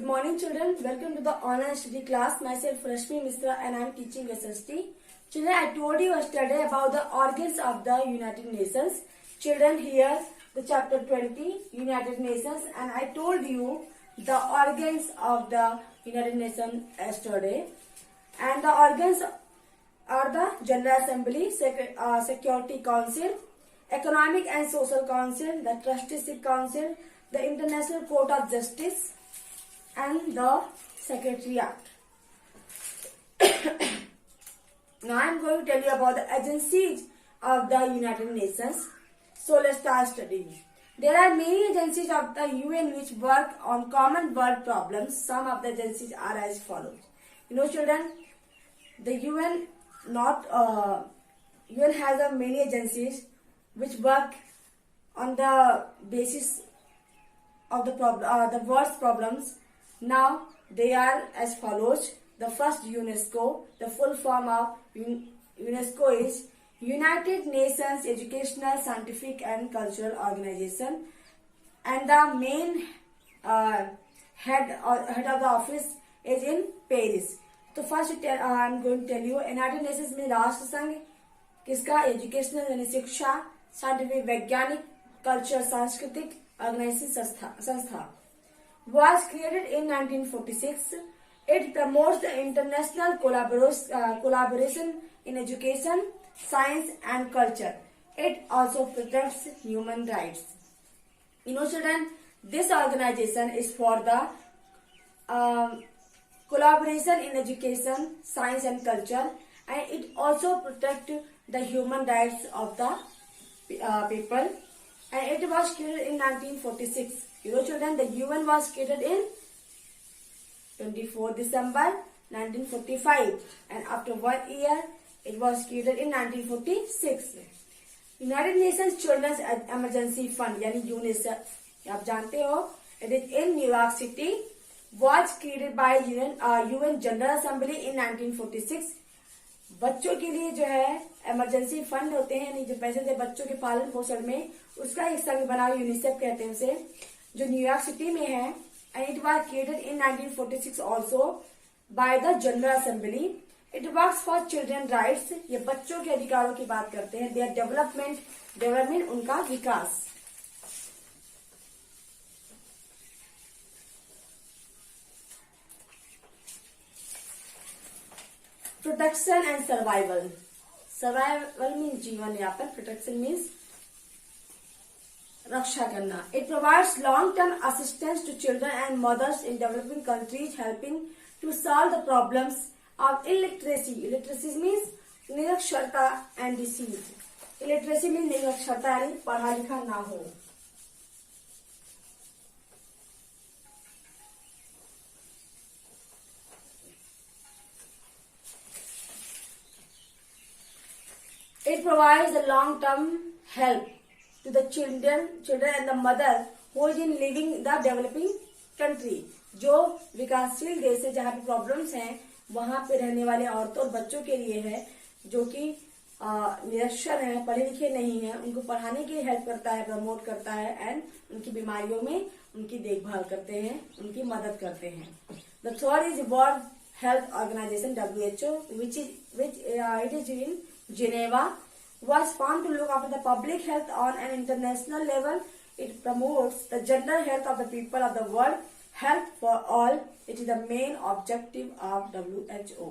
morning children, welcome to the online study class. Myself Rashmi Misra and I am teaching SST. Children, I told you yesterday about the organs of the United Nations. Children, here the chapter 20 United Nations, and I told you the organs of the United Nations yesterday. And the organs are the General Assembly, Security Council, Economic and Social Council, the Trusteeship Council, the International Court of Justice, and the Secretariat. Now I am going to tell you about the agencies of the United Nations. So let's start studying. There are many agencies of the UN which work on common world problems. Some of the agencies are as follows. You know, children, the UN has many agencies which work on the basis of the world's problems. Now they are as follows. The first, UNESCO. The full form of UNESCO is United Nations Educational, Scientific and Cultural Organization, and the main head of the office is in Paris. तो first I am going to tell you United Nations में राष्ट्र संघ किसका educational यानी शिक्षा, scientific वैज्ञानिक, culture सांस्कृतिक organisation संस्था was created in 1946. It promotes the international collaboration in education, science and culture. It also protects human rights. You know, children, this organization is for the collaboration in education, science and culture, and it also protects the human rights of the people. And it was created in 1946. You know, children, the UN was created in 24 December 1945, and after 1 year it was created in 1946. United Nations Children's Emergency Fund यानी UNICEF आप जानते हो, it is in New York City, was created by UN General Assembly in 1946. बच्चों के लिए जो है emergency fund होते हैं, यानी जो पैसे थे बच्चों के पालन पोषण में, उसका एक संघ बना यूनिसेफ कहते हैं उसे, जो न्यूयॉर्क सिटी में है. And it was created in 1946 also by the general assembly. It works for children rights. ये बच्चों के अधिकारों की बात करते हैं. देयर डेवलपमेंट उनका विकास. Protection and survival. Survival means जीवन यापन, प्रोटेक्शन मीन्स रक्षा करना. It provides long term assistance to children and mothers in developing countries, helping to solve the problems of illiteracy. Illiteracy means निरक्षरता एंड डिसीज. इलिटरेसी मीन्स निरक्षरता यानी पढ़ा लिखा ना हो. It provides the long-term help to the children and the mother who is in living the developing country. जो विकासशील देश है जहाँ पे प्रॉब्लम्स हैं, वहां पे रहने वाले औरतों और बच्चों के लिए है जो कि निरक्षर हैं, पढ़े लिखे नहीं हैं, उनको पढ़ाने के लिए हेल्प करता है, प्रमोट करता है, एंड उनकी बीमारियों में उनकी देखभाल करते हैं, उनकी मदद करते हैं. The third is World Health Organization WHO, which it is in Geneva, was found to look after the public health on an international level. It promotes the general health of the people of the world, health for all. It is the main objective of WHO.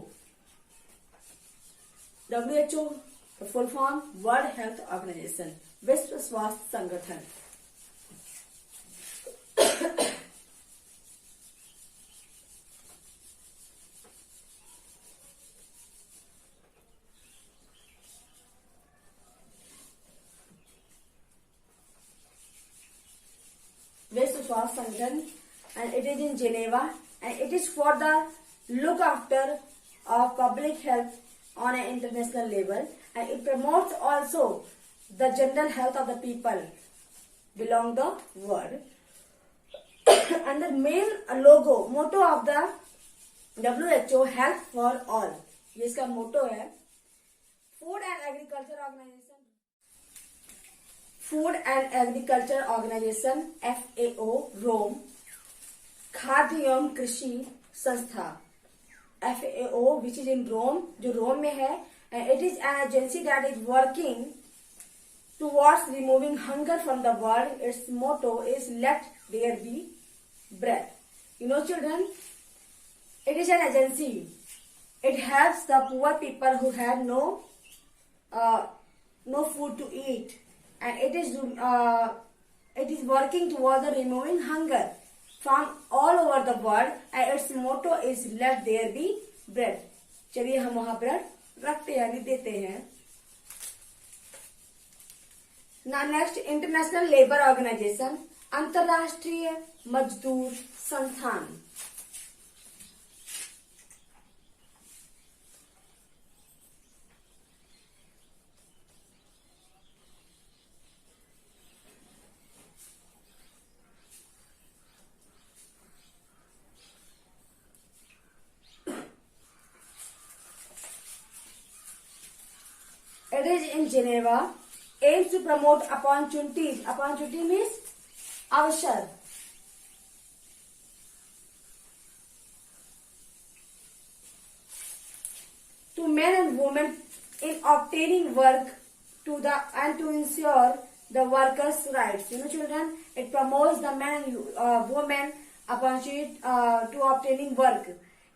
WHO, the full form, World Health Organization, विश्व स्वास्थ्य संगठन. विश्व स्वास्थ्य संगठन, and it is in Geneva, and it is for the look after of public health on an international level, and it promotes also the general health of the people belong the world. And the main motto of the WHO, health for all. ये इसका मोटो है. Food and Agriculture Organization Food and Agriculture Organization, FAO, Rome, खाद्य एवं कृषि संस्था FAO, which is in Rome, जो रोम में है. It is an agency that is working towards removing hunger from the world. Its motto is "Let there be bread." You know, children, it is an agency. It helps the poor people who have no food to eat, and it is working towards the removing hunger from all over the world, and its motto is "Let there be bread." चलिए हम वहां bread रखते हैं यानी देते हैं. ना next, international labour organisation, अंतरराष्ट्रीय मजदूर संस्थान. It is in Geneva, aims to promote opportunities. Opportunity means अवसर. To men and women in obtaining work and to ensure the workers' rights. You know, children, it promotes the men and women opportunity to obtaining work.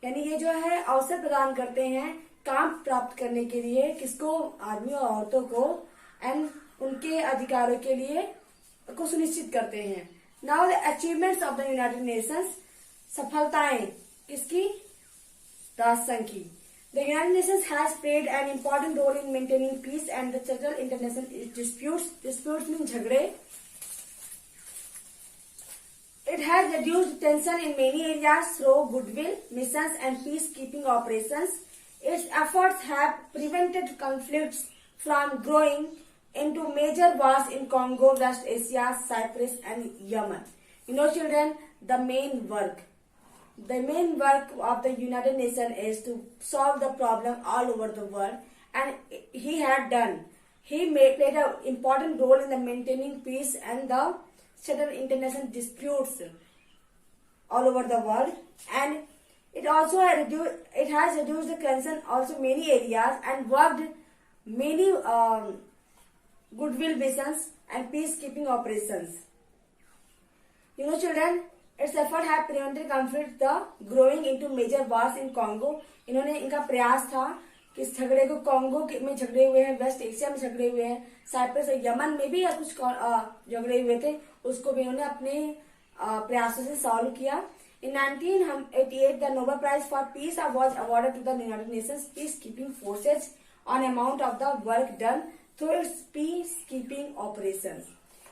यानी ये जो है अवसर प्रदान करते हैं काम प्राप्त करने के लिए, किसको, आदमी और औरतों को, एंड उनके अधिकारों के लिए को सुनिश्चित करते हैं. Now the achievements of the United Nations, सफलताएं किसकी, राष्ट्रसंघ की. The United Nations has played an important role in maintaining peace and the settle international disputes mean झगड़े. It has reduced tension in many areas through goodwill missions and peacekeeping operations. Its efforts have prevented conflicts from growing into major wars in Congo, West Asia, Cyprus, and Yemen. You know, children, the main work of the United Nations is to solve the problem all over the world, and he played an important role in the maintaining peace and the settle international disputes all over the world, and it has reduced the tension also many areas and worked many goodwill missions and peacekeeping operations. You know, children, its effort have prevented conflict the growing into major wars in Congo. इन्होंने इनका प्रयास था कि इस झगड़े को Congo में झगड़े हुए हैं, वेस्ट एशिया में झगड़े हुए हैं, साइप्रस और यमन में भी कुछ झगड़े हुए थे, उसको भी इन्होंने अपने प्रयासों से सॉल्व किया. In 1988, the Nobel Prize for Peace was awarded to the United Nations peacekeeping forces on amount of the work done through its peacekeeping operations.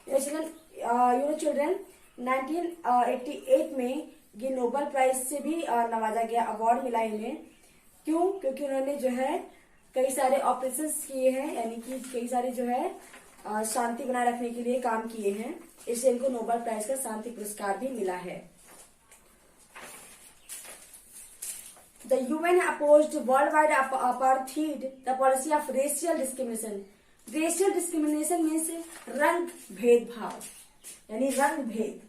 Children, 1988 में ये नोबेल प्राइज से भी नवाजा गया, अवार्ड मिला इन्हें. क्यों? क्योंकि उन्होंने जो है कई सारे ऑपरेशंस किए हैं, यानी कि कई सारे जो है शांति बनाए रखने के लिए काम किए हैं, इससे इनको नोबेल प्राइज का शांति पुरस्कार भी मिला है. The UN opposed worldwide apartheid, the policy of racial discrimination. Racial discrimination means रंग भेदभाव, यानी रंग भेद.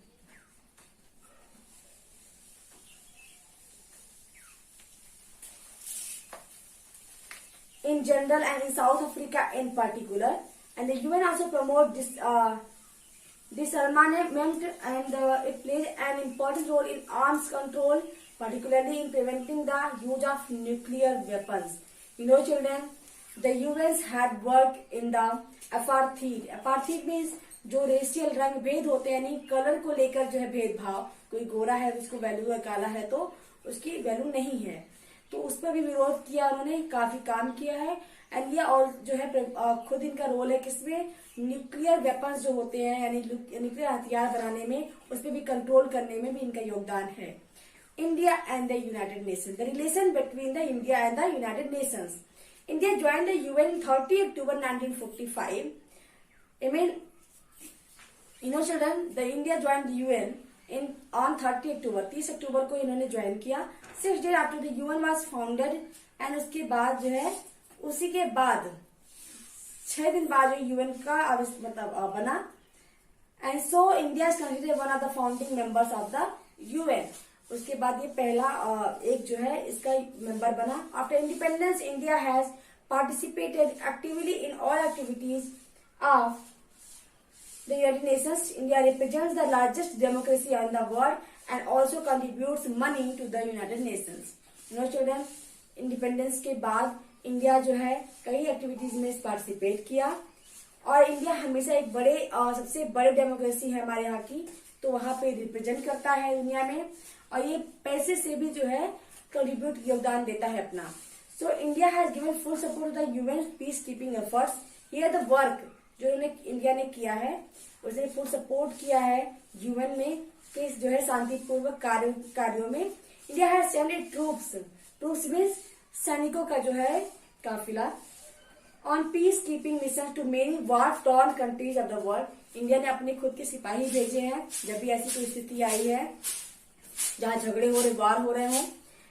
In general and in South Africa in particular, and the UN also promote disarmament, and it plays an important role in arms control, particularly in preventing the use of nuclear weapons. You know, children, the UN's had worked in the apartheid. Apartheid means जो racial रंग भेद होते हैं, यानी colour को लेकर जो है भेदभाव, कोई गोरा है उसको वैल्यू है, काला है तो उसकी वैल्यू नहीं है, तो उस पर भी विरोध किया उन्होंने, काफी काम किया है. एंड ये और जो है खुद इनका रोल है किसमें, न्यूक्लियर वेपन्स जो होते हैं, यानी न्यूक्लियर हथियार बनाने में, उस पर भी कंट्रोल करने में भी इनका योगदान है. India and the United Nations. The relation between the India and the United Nations. India joined the UN in 30 October 1945. I mean, you know, children, the India joined the UN on 30 October. 30 अक्टूबर को इन्होंने join किया. 6 days after the UN was founded, and उसके बाद जो है, उसी के बाद 6 दिन बाद जो UN का मतलब बना, and so India is considered one of the founding members of the UN. उसके बाद ये पहला एक जो है इसका मेंबर बना। After independence India has participated actively in all activities of the United Nations. India represents the largest democracy in the world and also contributes money to the United Nations. You know children, independence के बाद India जो है कई activities में participate किया और India हमेशा एक बड़े सबसे बड़े डेमोक्रेसी है हमारे यहाँ की, तो वहां पे रिप्रेजेंट करता है दुनिया में और ये पैसे से भी जो है कंट्रीब्यूट योगदान देता है अपना। So India has given full support to the UN peace keeping efforts. Here the work जो इंडिया ने किया है उसने फुल सपोर्ट किया है यूएन में कि जो है शांतिपूर्वक कार्यों में। India has sended troops means सैनिकों का जो है काफिला on peace keeping mission to many war torn countries of the world. India ने अपने खुद के सिपाही भेजे हैं जब भी ऐसी कोई स्थिति आई है जहां झगड़े हो रहे, वार हो रहे हों।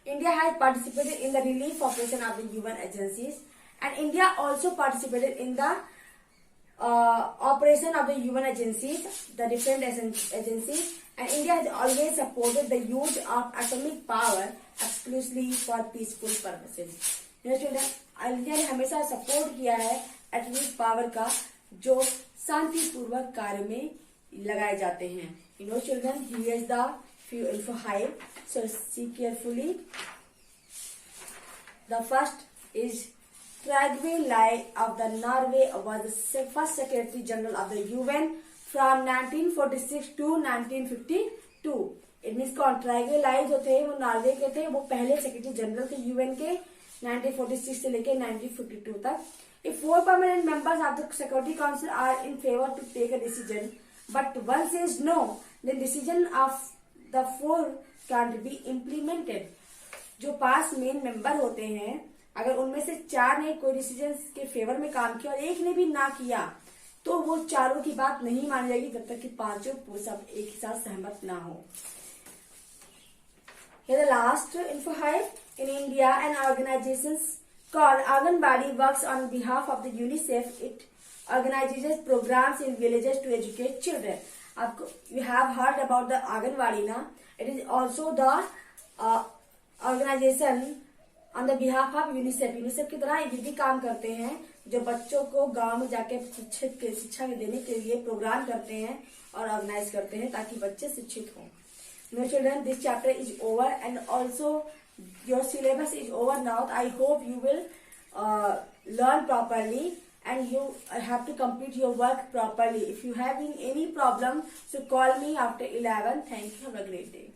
India has participated in the relief operation of the UN agencies and India also participated in the operation of the UN agencies, the different agencies, and India has always supported the use of atomic power exclusively for peaceful purposes. You know children, India ने हमेशा support किया है atomic power का जो शांतिपूर्वक कार्य में लगाए जाते हैं। You know children, here is the few info hive, so see carefully. The first is Trygve Lie of the Norway was the first Secretary General of the UN from 1946 to 1952. It means कौन Trygve Lie जो थे वो Norway के थे, वो पहले secretary general थे UN के 1946 से लेके 1952 तक। If 4 permanent members of the Security Council are in favor to take a decision, but one says no, then decision of the 4 can't be implemented. जो 5 मेन मेंबर होते हैं अगर उनमें से 4 ने कोई डिसीजन के फेवर में काम किया और एक ने भी ना किया तो वो चारों की बात नहीं मानी जाएगी जब तक कि 5 सब एक ही साथ सहमत ना हो। Here the last info hive. In India, an organization called Anganwadi works on behalf of the UNICEF. It organizes programs in villages to educate children. You have heard about the Anganwadi na? It is also the organization on the behalf of UNICEF. UNICEF की तरह ये भी काम करते हैं जो बच्चों को गांव में जाके शिक्षा देने के लिए प्रोग्राम करते हैं और ऑर्गेनाइज करते हैं ताकि बच्चे शिक्षित हों। No children, this chapter is over and also your syllabus is over now. I hope you will learn properly and you have to complete your work properly. If you have any problem, so call me after 11. Thank you. Have a great day.